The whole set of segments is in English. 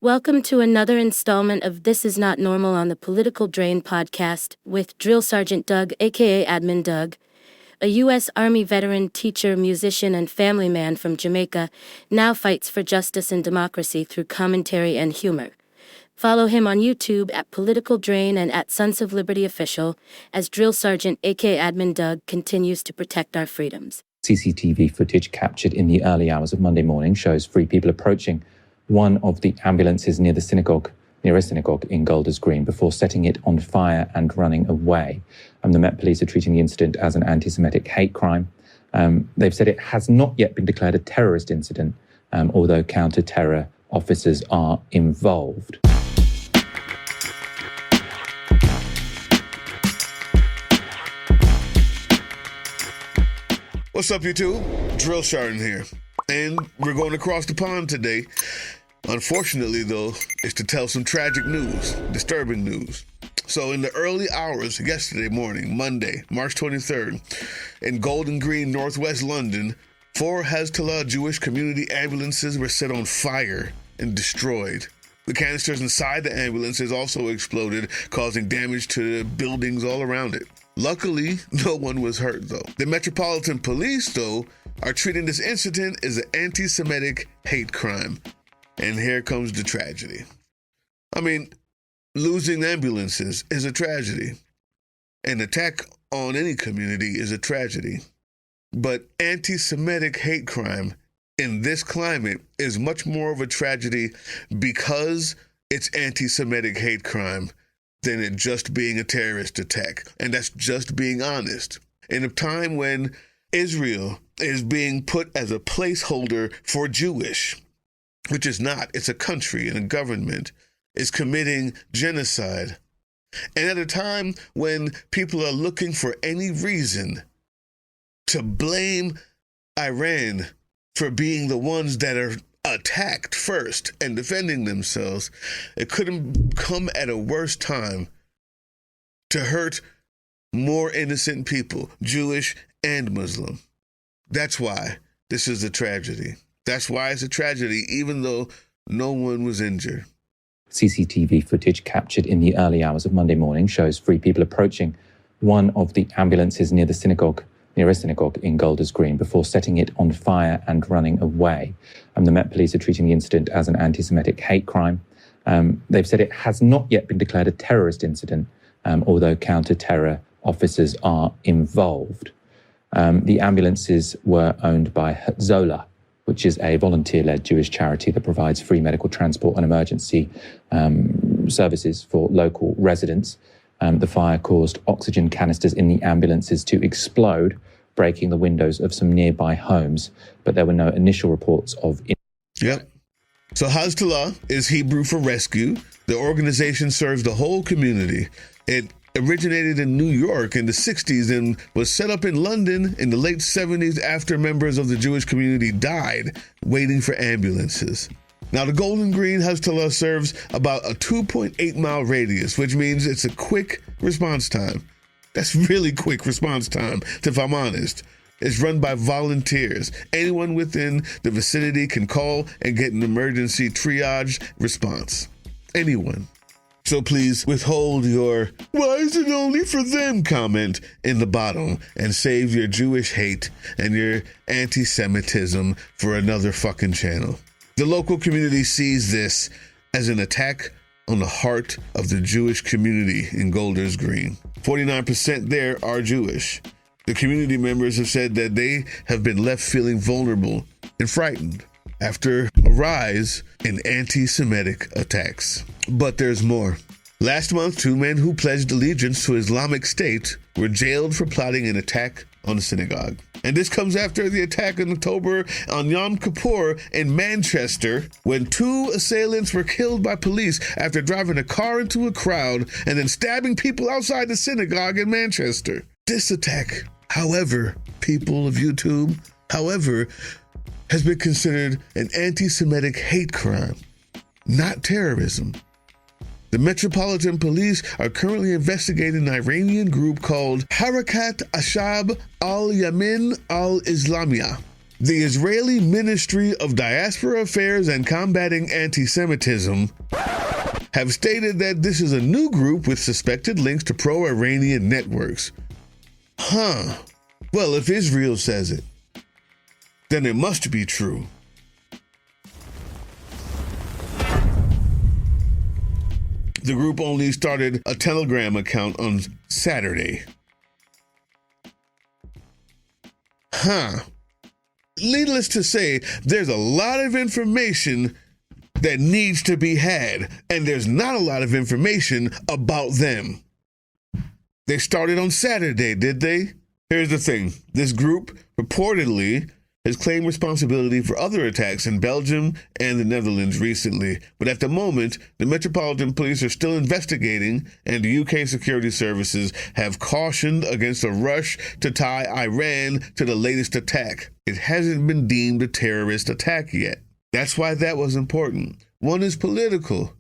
Welcome to another installment of This Is Not Normal on the Political Drain podcast with Drill Sergeant Doug, aka Admin Doug, a U.S. Army veteran, teacher, musician, and family man from Jamaica, now fights for justice and democracy through commentary and humor. Follow him on YouTube at Political Drain and at Sons of Liberty Official as Drill Sergeant, aka Admin Doug, continues to protect our freedoms. CCTV footage captured in the early hours of Monday morning shows three people approaching one of the ambulances near a synagogue in Golders Green before setting it on fire and running away. The Met Police are treating the incident as an anti-Semitic hate crime. They've said it has not yet been declared a terrorist incident, although counter-terror officers are involved. What's up, YouTube? Drill Sergeant here. And we're going across the pond today. Unfortunately, though, it's to tell some tragic news, disturbing news. So in the early hours yesterday morning, Monday, March 23rd, in Golden Green, northwest London, 4 Hatzola Jewish community ambulances were set on fire and destroyed. The canisters inside the ambulances also exploded, causing damage to buildings all around it. Luckily, no one was hurt, though. The Metropolitan Police, though, are treating this incident as an anti-Semitic hate crime. And here comes the tragedy. I mean, losing ambulances is a tragedy. An attack on any community is a tragedy. But anti-Semitic hate crime in this climate is much more of a tragedy because it's anti-Semitic hate crime than it just being a terrorist attack. And that's just being honest. In a time when Israel is being put as a placeholder for Jewish, which is not, it's a country and a government, is committing genocide. And at a time when people are looking for any reason to blame Iran for being the ones that are attacked first and defending themselves, it couldn't come at a worse time to hurt more innocent people, Jewish and Muslim. That's why this is a tragedy. That's why it's a tragedy, even though no one was injured. CCTV footage captured in the early hours of Monday morning shows 3 people approaching one of the ambulances near a synagogue in Golders Green before setting it on fire and running away. The Met Police are treating the incident as an anti-Semitic hate crime. They've said it has not yet been declared a terrorist incident, although counter-terror officers are involved. The ambulances were owned by Hatzola, which is a volunteer-led Jewish charity that provides free medical transport and emergency services for local residents. The fire caused oxygen canisters in the ambulances to explode, breaking the windows of some nearby homes, but there were no initial reports of... Yep. So Hatzola is Hebrew for rescue. The organization serves the whole community. It originated in New York in the 60s and was set up in London in the late 70s after members of the Jewish community died waiting for ambulances. Now, the Golden Green Hatzola serves about a 2.8-mile radius, which means it's a quick response time. That's really quick response time, if I'm honest. It's run by volunteers. Anyone within the vicinity can call and get an emergency triage response. Anyone. So please withhold your, "why is it only for them" comment in the bottom and save your Jewish hate and your anti-Semitism for another fucking channel. The local community sees this as an attack on the heart of the Jewish community in Golders Green. 49% there are Jewish. The community members have said that they have been left feeling vulnerable and frightened after a rise in anti-Semitic attacks. But there's more. Last month, 2 men who pledged allegiance to Islamic State were jailed for plotting an attack on the synagogue. And this comes after the attack in October on Yom Kippur in Manchester, when 2 assailants were killed by police after driving a car into a crowd and then stabbing people outside the synagogue in Manchester. This attack, however, people of YouTube, has been considered an anti-Semitic hate crime, not terrorism. The Metropolitan Police are currently investigating an Iranian group called Harakat Ashab al-Yamin al-Islamia. The Israeli Ministry of Diaspora Affairs and Combating Antisemitism have stated that this is a new group with suspected links to pro-Iranian networks. Well, if Israel says it, then it must be true. The group only started a Telegram account on Saturday. Needless to say, there's a lot of information that needs to be had, and there's not a lot of information about them. They started on Saturday, did they? Here's the thing. This group reportedly has claimed responsibility for other attacks in Belgium and the Netherlands recently. But at the moment, the Metropolitan Police are still investigating, and the UK security services have cautioned against a rush to tie Iran to the latest attack. It hasn't been deemed a terrorist attack yet. That's why that was important. One is political,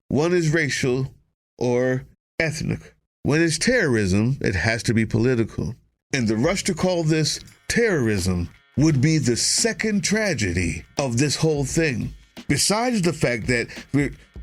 one is racial or ethnic. When it's terrorism, it has to be political. And the rush to call this terrorism would be the second tragedy of this whole thing. Besides the fact that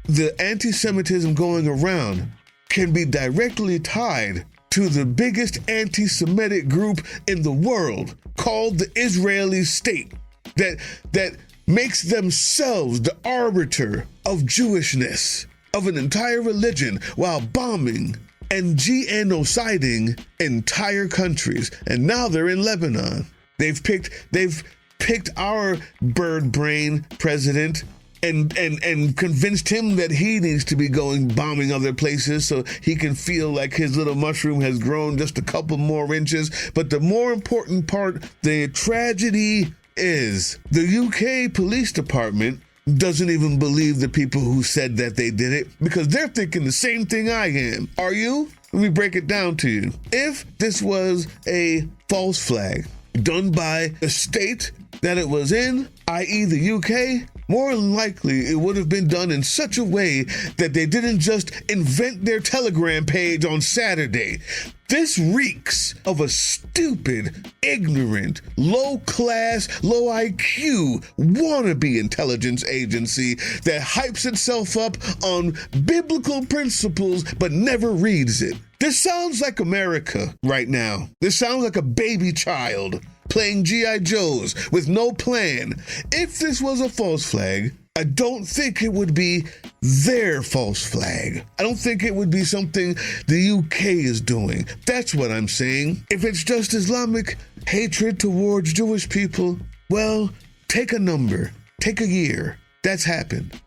the anti-Semitism going around can be directly tied to the biggest anti-Semitic group in the world called the Israeli state that makes themselves the arbiter of Jewishness, of an entire religion, while bombing and genociding entire countries. And now they're in Lebanon. They've picked our bird brain president and convinced him that he needs to be going bombing other places so he can feel like his little mushroom has grown just a couple more inches. But the more important part, the tragedy is the UK police department doesn't even believe the people who said that they did it, because they're thinking the same thing I am. Are you? Let me break it down to you. If this was a false flag done by the state that it was in, i.e. the UK, more than likely it would have been done in such a way that they didn't just invent their Telegram page on Saturday. This reeks of a stupid, ignorant, low-class, low-IQ, wannabe intelligence agency that hypes itself up on biblical principles but never reads it. This sounds like America right now. This sounds like a baby child playing G.I. Joes with no plan. If this was a false flag, I don't think it would be their false flag. I don't think it would be something the UK is doing. That's what I'm saying. If it's just Islamic hatred towards Jewish people, well, take a number, take a year. That's happened.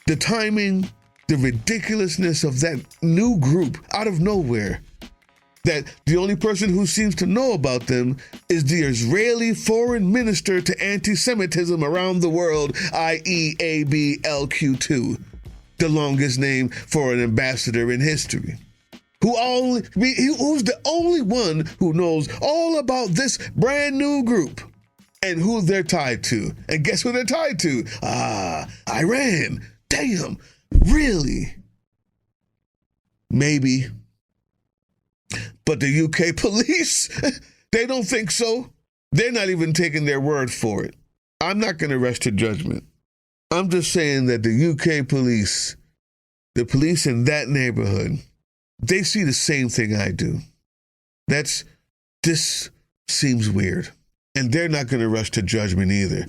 The timing, the ridiculousness of that new group out of nowhere, that the only person who seems to know about them is the Israeli foreign minister to anti-Semitism around the world, i.e. ABLQ2, the longest name for an ambassador in history, who's the only one who knows all about this brand new group and who they're tied to. And guess who they're tied to? Iran. Damn, really? Maybe. But the UK police, they don't think so. They're not even taking their word for it. I'm not going to rush to judgment. I'm just saying that the UK police, the police in that neighborhood, they see the same thing I do. This seems weird. And they're not going to rush to judgment either.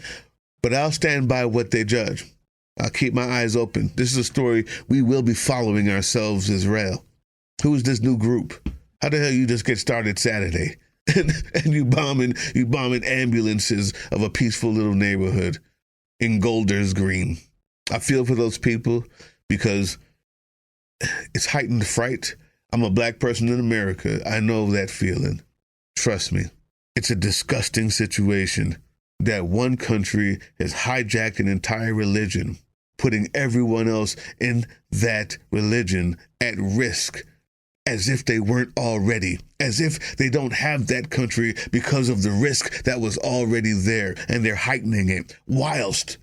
But I'll stand by what they judge. I'll keep my eyes open. This is a story we will be following ourselves, Israel. Who is this new group? How the hell you just get started Saturday and you bombing ambulances of a peaceful little neighborhood in Golders Green? I feel for those people because it's heightened fright. I'm a black person in America. I know that feeling. Trust me. It's a disgusting situation that one country has hijacked an entire religion, putting everyone else in that religion at risk, as if they weren't already, as if they don't have that country because of the risk that was already there, and they're heightening it whilst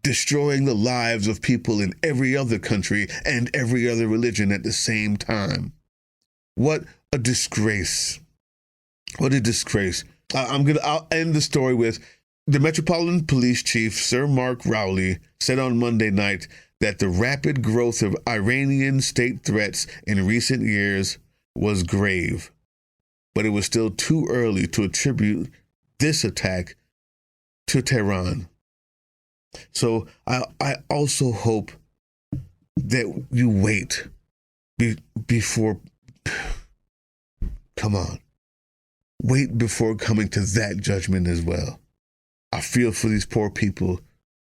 destroying the lives of people in every other country and every other religion at the same time. What a disgrace. What a disgrace. I'll end the story with, The Metropolitan Police Chief, Sir Mark Rowley, said on Monday night that the rapid growth of Iranian state threats in recent years was grave, but it was still too early to attribute this attack to Tehran. So I also hope that you wait before, come on, wait before coming to that judgment as well. I feel for these poor people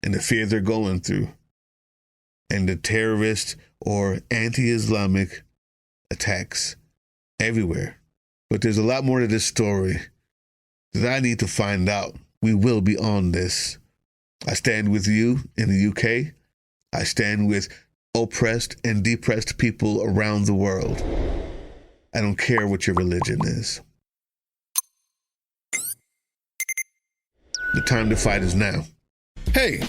and the fear they're going through, and the terrorist or anti-Islamic attacks everywhere. But there's a lot more to this story that I need to find out. We will be on this. I stand with you in the UK. I stand with oppressed and depressed people around the world. I don't care what your religion is. The time to fight is now. Hey,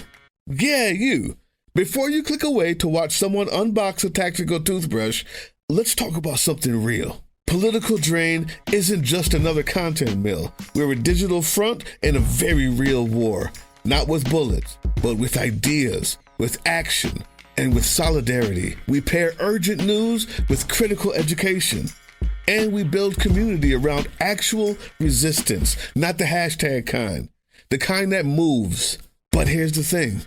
yeah, you. Before you click away to watch someone unbox a tactical toothbrush, let's talk about something real. Political Drain isn't just another content mill. We're a digital front in a very real war. Not with bullets, but with ideas, with action, and with solidarity. We pair urgent news with critical education. And we build community around actual resistance, not the hashtag kind. The kind that moves. But here's the thing.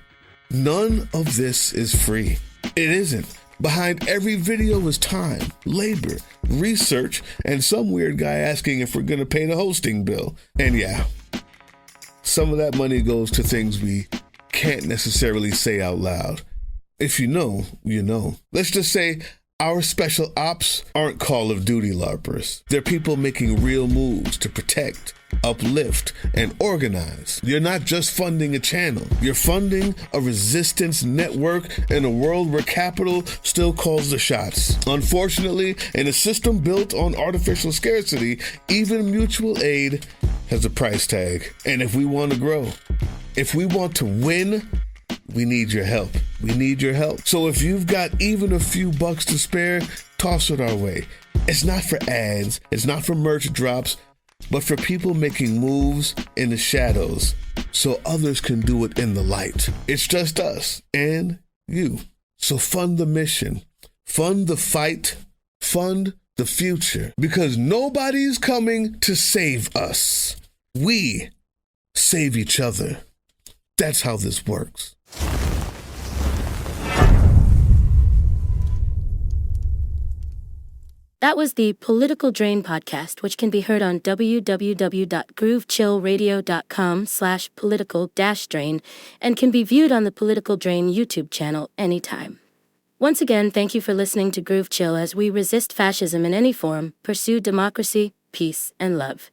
None of this is free. It isn't. Behind every video is time, labor, research, and some weird guy asking if we're going to pay the hosting bill. And yeah, some of that money goes to things we can't necessarily say out loud. If you know, you know. Let's just say our special ops aren't Call of Duty LARPers. They're people making real moves to protect, uplift, and organize. You're not just funding a channel. You're funding a resistance network in a world where capital still calls the shots. Unfortunately, in a system built on artificial scarcity, even mutual aid has a price tag. And if we want to grow, if we want to win, we need your help. We need your help. So if you've got even a few bucks to spare, toss it our way. It's not for ads. It's not for merch drops, but for people making moves in the shadows so others can do it in the light. It's just us and you. So fund the mission, fund the fight, fund the future, because nobody's coming to save us. We save each other. That's how this works. That was the Political Drain podcast, which can be heard on www.groovechillradio.com/political-drain and can be viewed on the Political Drain YouTube channel anytime. Once again, thank you for listening to Groove Chill as we resist fascism in any form, pursue democracy, peace, and love.